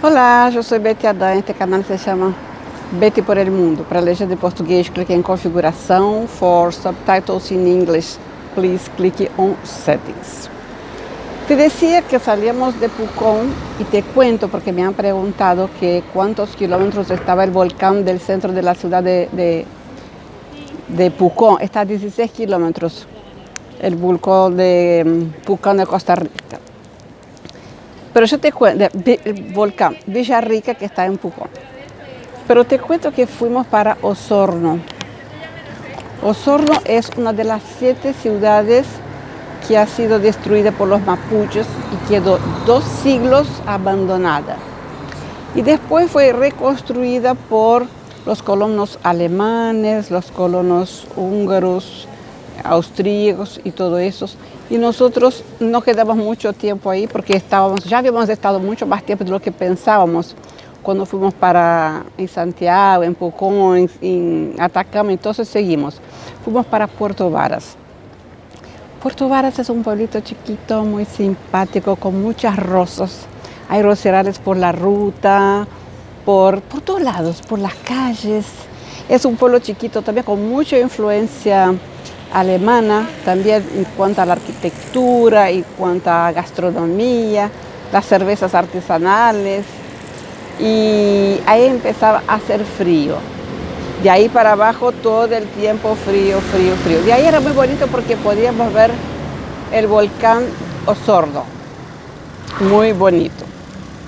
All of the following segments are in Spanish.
Olá, eu sou Betty Adan, este canal se chama Betty por el Mundo. Para legenda em português, clique em configuração. For subtitles in English, please click on settings. Te decía que salíamos de Pucón y te cuento porque me han preguntado que cuántos kilómetros estaba el volcán del centro de la ciudad de Pucón. Está a 16 kilómetros el volcán de Pucón de Costa Rica. Pero yo te cuento, el volcán Villarrica que está en Pucón. Pero te cuento que fuimos para Osorno. Osorno es una de las 7 ciudades que ha sido destruida por los mapuches y quedó 2 siglos abandonada. Y después fue reconstruida por los colonos alemanes, los colonos húngaros, austríacos y todo eso. Y nosotros no quedamos mucho tiempo ahí porque ya habíamos estado mucho más tiempo de lo que pensábamos cuando fuimos en Santiago, en Pucón, en Atacama, entonces seguimos. Fuimos para Puerto Varas. Puerto Varas es un pueblito chiquito, muy simpático, con muchas rosas. Hay roserales por la ruta, por todos lados, por las calles. Es un pueblo chiquito también con mucha influencia alemana, también en cuanto a la arquitectura, en cuanto a gastronomía, las cervezas artesanales. Y ahí empezaba a hacer frío. De ahí para abajo todo el tiempo frío, frío, frío. De ahí era muy bonito porque podíamos ver el volcán Osorno. Muy bonito.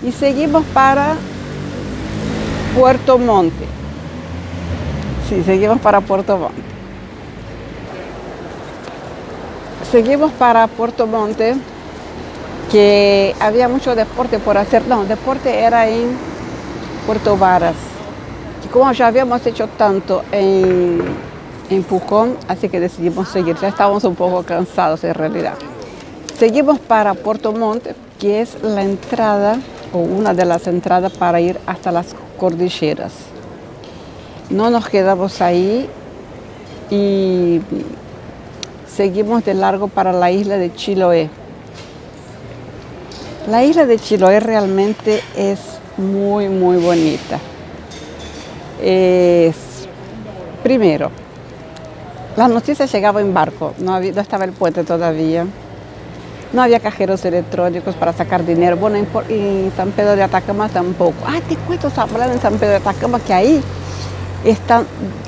Y seguimos para Puerto Montt. Sí, seguimos para Puerto Montt. Seguimos para Puerto Montt, que había mucho deporte por hacer. No, deporte era en Puerto Varas. Y como ya habíamos hecho tanto en Pucón, así que decidimos seguir. Ya estábamos un poco cansados en realidad. Seguimos para Puerto Montt, que es la entrada o una de las entradas para ir hasta las cordilleras. No nos quedamos ahí y seguimos de largo para la isla de Chiloé. La isla de Chiloé realmente es muy, muy bonita. Primero, las noticias llegaban en barco, no estaba el puente todavía. No había cajeros electrónicos para sacar dinero. Bueno, en San Pedro de Atacama tampoco. Te cuento, hablando en San Pedro de Atacama, que ahí está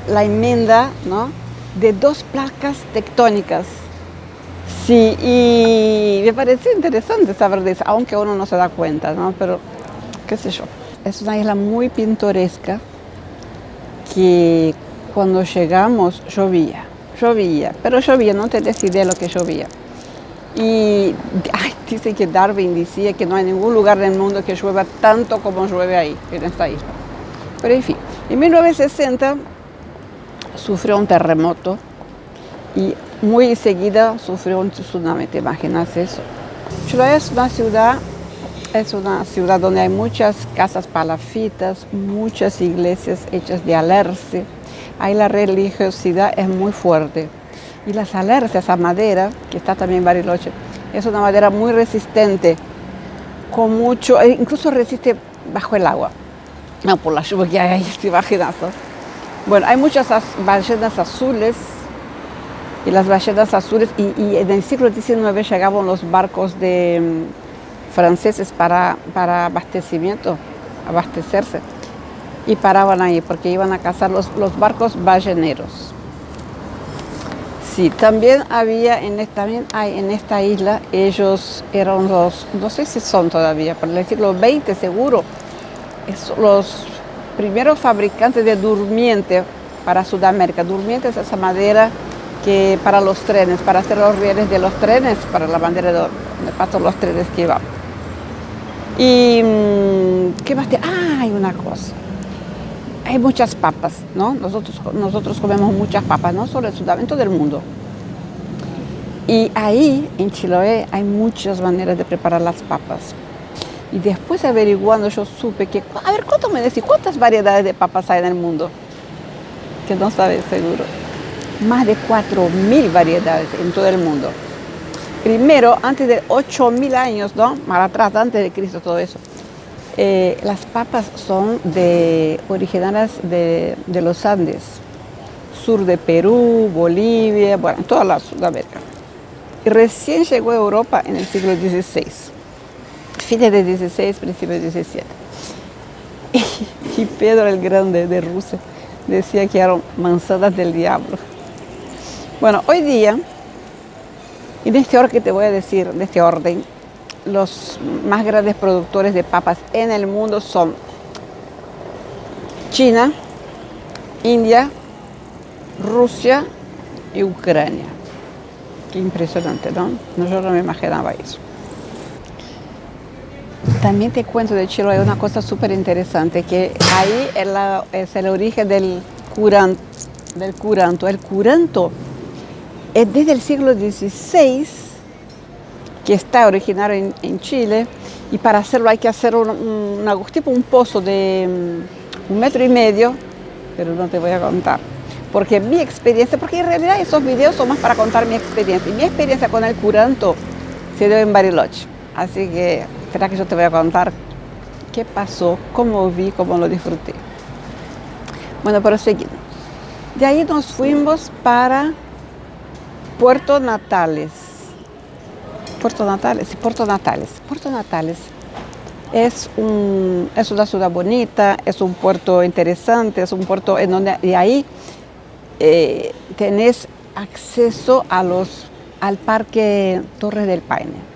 la enmienda, ¿no?, de 2 placas tectónicas. Sí, y me pareció interesante saber de eso, aunque uno no se da cuenta, ¿no? Pero, qué sé yo. Es una isla muy pintoresca que cuando llegamos llovía, pero llovía, no tenés idea de lo que llovía. Y dice que Darwin decía que no hay ningún lugar del mundo que llueva tanto como llueve ahí, en esta isla. Pero en fin, en 1960 sufrió un terremoto y muy seguida sufrió un tsunami, ¿te imaginas eso? Chiloé es una ciudad donde hay muchas casas palafitas, muchas iglesias hechas de alerce. Ahí la religiosidad es muy fuerte. Y las alerces, esa madera, que está también en Bariloche, es una madera muy resistente, incluso resiste bajo el agua. No, por la lluvia que hay ahí, te imaginas, ¿no? Bueno, hay muchas ballenas azules, y las ballenas azules, y en el siglo XIX llegaban los barcos franceses para abastecerse, y paraban ahí porque iban a cazar los barcos balleneros. Sí, también hay en esta isla, ellos eran no sé si son todavía, pero en el siglo XX seguro, los primeros fabricantes de durmiente para Sudamérica. Durmiente es esa madera que para los trenes, para hacer los rieles de los trenes, para la bandera donde pasan los trenes que van. Y ¿qué más? Hay una cosa. Hay muchas papas, ¿no? Nosotros comemos muchas papas, no solo en Sudamérica, en todo el mundo. Y ahí, en Chiloé, hay muchas maneras de preparar las papas. Y después averiguando, yo supe que, ¿cuánto me decís? ¿Cuántas variedades de papas hay en el mundo? Que no sabes seguro. Más de 4.000 variedades en todo el mundo. Primero, antes de 8.000 años, ¿no? Más atrás, antes de Cristo, todo eso. Las papas son originarias de los Andes, sur de Perú, Bolivia, bueno, toda la Sudamérica. Y recién llegó a Europa en el siglo XVI, fines del XVI, principios del XVII. Y Pedro el Grande de Rusia decía que eran manzanas del diablo. Bueno, hoy día, en este orden que te voy a decir, en este orden, los más grandes productores de papas en el mundo son China, India, Rusia y Ucrania. Qué impresionante, ¿no? Yo no me imaginaba eso. También te cuento de Chile, hay una cosa súper interesante, que ahí es el origen del curanto. El curanto es desde el siglo XVI, que está originario en Chile, y para hacerlo hay que hacer tipo un pozo de 1,5 metros, pero no te voy a contar. Porque mi experiencia, porque en realidad esos videos son más para contar mi experiencia. Y mi experiencia con el curanto se dio en Bariloche. Así que, espera que yo te voy a contar qué pasó, cómo vi, cómo lo disfruté. Bueno, pero seguimos. De ahí nos fuimos para Puerto Natales. Puerto Natales es una ciudad bonita, es un puerto interesante, es un puerto en donde de ahí tenés acceso al Parque Torres del Paine.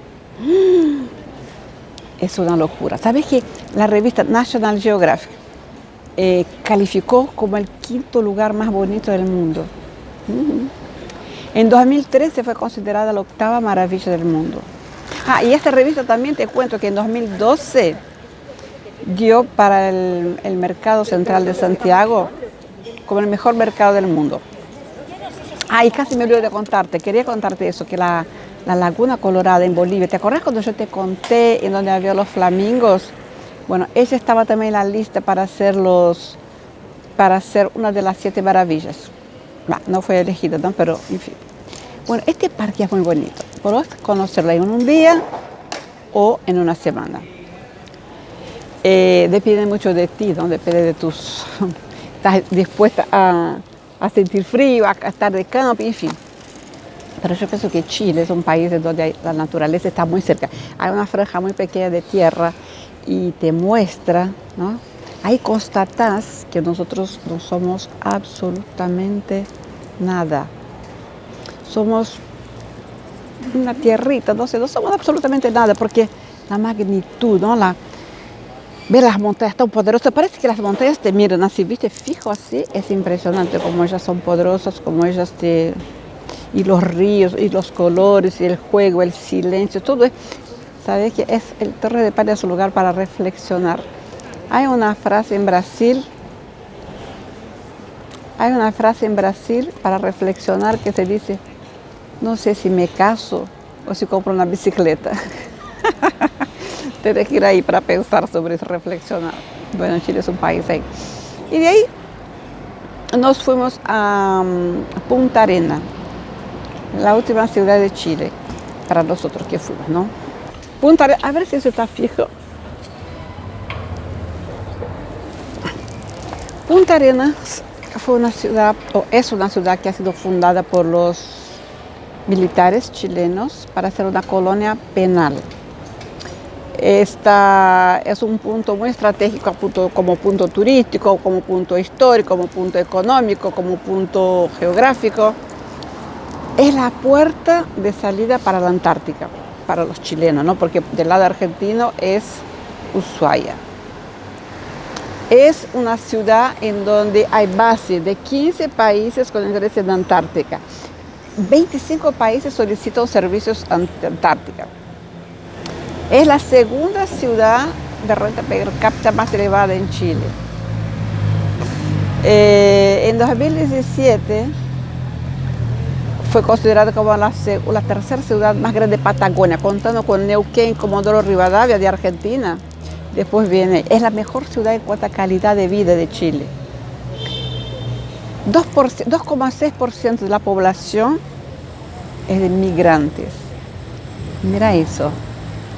Es una locura. ¿Sabes que la revista National Geographic calificó como el 5.º lugar más bonito del mundo? En 2013 fue considerada la 8ª maravilla del mundo. Y esta revista también te cuento que en 2012 dio para el Mercado Central de Santiago como el mejor mercado del mundo. Y casi me olvidé de contarte, quería contarte eso, que la Laguna Colorada en Bolivia, ¿te acuerdas cuando yo te conté en donde había los flamingos? Bueno, ella estaba también en la lista para hacer una de las 7 maravillas. No fue elegida, ¿no? Pero en fin. Bueno, este parque es muy bonito. Podés conocerlo en un día o en una semana. Depende mucho de ti, ¿no? Depende de tus... Estás dispuesta a sentir frío, a estar de campo, en fin. Pero yo pienso que Chile es un país donde la naturaleza está muy cerca. Hay una franja muy pequeña de tierra y te muestra, ¿no? Ahí constatás que nosotros no somos absolutamente nada. Somos una tierrita, no somos absolutamente nada, porque la magnitud, ¿no? Ver las montañas tan poderosas, parece que las montañas te miran así, ¿viste? Fijo así, es impresionante como ellas son poderosas, como ellas y los ríos, y los colores, y el juego, el silencio, todo. ¿Sabes que el Torre de Paine es un lugar para reflexionar? Hay una frase en Brasil para reflexionar que se dice: no sé si me caso o si compro una bicicleta. Tienes que ir ahí para pensar sobre eso, reflexionar. Bueno, Chile es un país ahí. Y de ahí nos fuimos a Punta Arenas, la última ciudad de Chile, para nosotros que fuimos, ¿no? Punta Arenas, a ver si eso está fijo. Punta Arenas fue una ciudad, o es una ciudad que ha sido fundada por los militares chilenos para hacer una colonia penal. Esta es un punto muy estratégico como punto turístico, como punto histórico, como punto económico, como punto geográfico. Es la puerta de salida para la Antártica, para los chilenos, ¿no? Porque del lado argentino es Ushuaia. Es una ciudad en donde hay base de 15 países con interés en Antártica. 25 países solicitan servicios Antártica. Es la segunda ciudad de renta per cápita más elevada en Chile. En 2017 fue considerada como la tercera ciudad más grande de Patagonia, contando con Neuquén, Comodoro Rivadavia de Argentina. Después es la mejor ciudad en cuanto a calidad de vida de Chile. 2,6% de la población es de migrantes. Mira eso.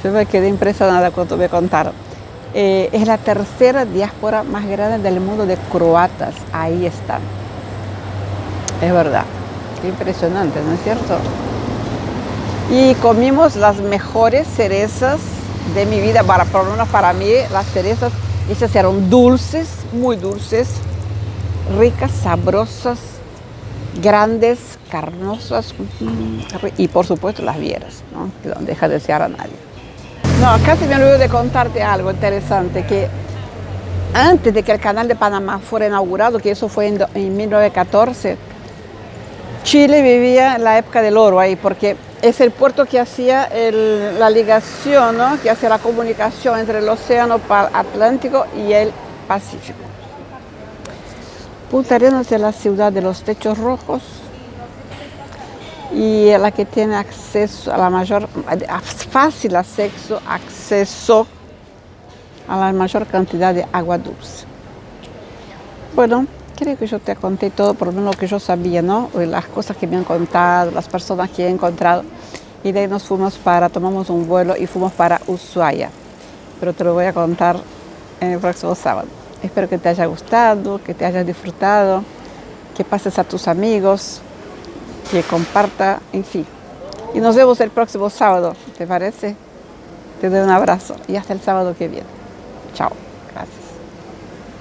Yo me quedé impresionada cuando me contaron. Es la tercera diáspora más grande del mundo de croatas. Ahí están. Es verdad. Qué impresionante, ¿no es cierto? Y comimos las mejores cerezas de mi vida. Por lo menos para mí, las cerezas, esas eran dulces, muy dulces, ricas, sabrosas, grandes, carnosas y por supuesto las vieras, ¿no? Que no deja de desear a nadie. No, casi me olvidé de contarte algo interesante, que antes de que el canal de Panamá fuera inaugurado, que eso fue en 1914, Chile vivía en la época del oro ahí, porque es el puerto que hacía la ligación, ¿no? Que hacía la comunicación entre el océano Atlántico y el Pacífico. Punta Arenas es la ciudad de los techos rojos y la que tiene acceso a la mayor, fácil acceso a la mayor cantidad de agua dulce. Bueno, creo que yo te conté todo, por lo menos lo que yo sabía, ¿no? Las cosas que me han contado, las personas que he encontrado. Y de ahí tomamos un vuelo y fuimos para Ushuaia. Pero te lo voy a contar en el próximo sábado. Espero que te haya gustado, que te hayas disfrutado, que pases a tus amigos, que comparta, en fin. Y nos vemos el próximo sábado, ¿te parece? Te doy un abrazo y hasta el sábado que viene. Chao.